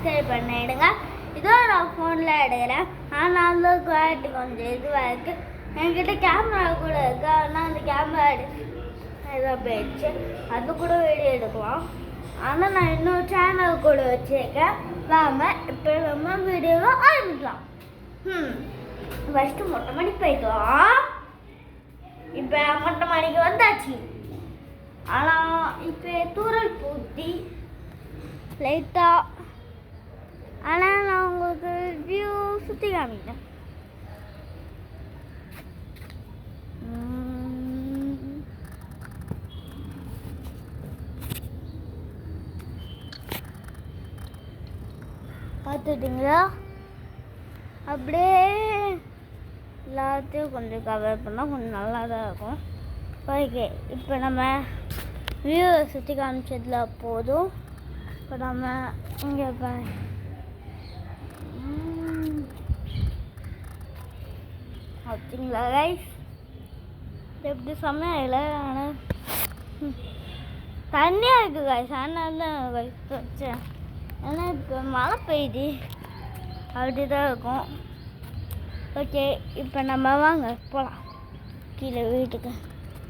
Subscribe பண்ணிடுங்க. இதோ நான் ஃபோனில் எடுக்கிறேன், ஆனால் அந்த குவாலிட்டி கொஞ்சம் இதுவாக இருக்குது. என்கிட்ட கேமரா கூட இருக்குது, ஆனால் அந்த கேமரா இதாக போயிடுச்சு. அது கூட வீடியோ எடுக்கலாம். ஆனால் நான் இன்னொரு சேனல் கூட வச்சுருக்கேன். வாங்க இப்போ நம்ம வீடியோவை ஆரம்பிக்கலாம். ஃபஸ்ட்டு மொட்டை மாடி போய்க்கலாம். இப்போ மொட்டை மாடிக்கு வந்தாச்சு. ஆனால் இப்போ தூரல் பூத்தி லைட்டாக. ஆனால் நான் உங்களுக்கு வியூ சுற்றி காமிக்கிறேன். பார்த்துட்டிங்களா? அப்படியே எல்லாத்தையும் கொஞ்சம் கவர் பண்ணால் கொஞ்சம் நல்லா தான் இருக்கும். ஓகே, இப்போ நம்ம வியூவை சுற்றி காமிச்சதில் போதும். இப்போ நம்ம இங்கே பார்த்தீங்களா கைஸ்? எப்படி சமையல ஆனால் தண்ணியாக இருக்குது கைஸ். அதனால தான் கைஸ் வச்சேன். ஏன்னா இப்போ மழை பெய்யுது, அப்படி தான் இருக்கும். ஓகே, இப்போ நம்ம வாங்க போகலாம் கீழே வீட்டுக்கு.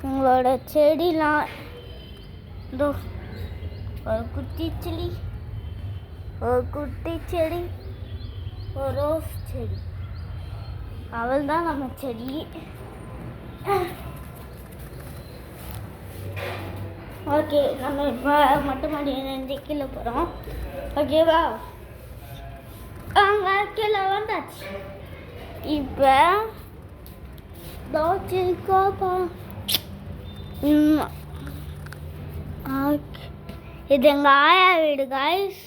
உங்களோட செடிலாம் இதோ ஒரு குட்டி செடி, ஒரு ரோஸ் செடி, அவள் தான் நம்ம செடி. ஓகே, நம்ம இப்போ மொட்டை மாடியிலேருந்து கீழே போகிறோம். ஓகேவா? அங்கே கீழே வந்தாச்சு. இப்போ இது எங்கள் ஆயா வீடு கைஸ்.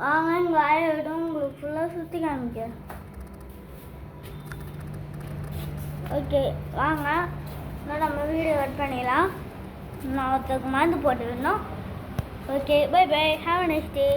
வாங்க எங்கள் ஆயா வீடு உங்களுக்கு ஃபுல்லாக சுற்றி காமிக்கிறேன். ஓகே வாங்க, இன்னும் நம்ம வீடியோ கட் பண்ணிடலாம். நான் ஒருத்தருக்கு மருந்து போட்டு விடணும். Okay, bye bye, have a nice day.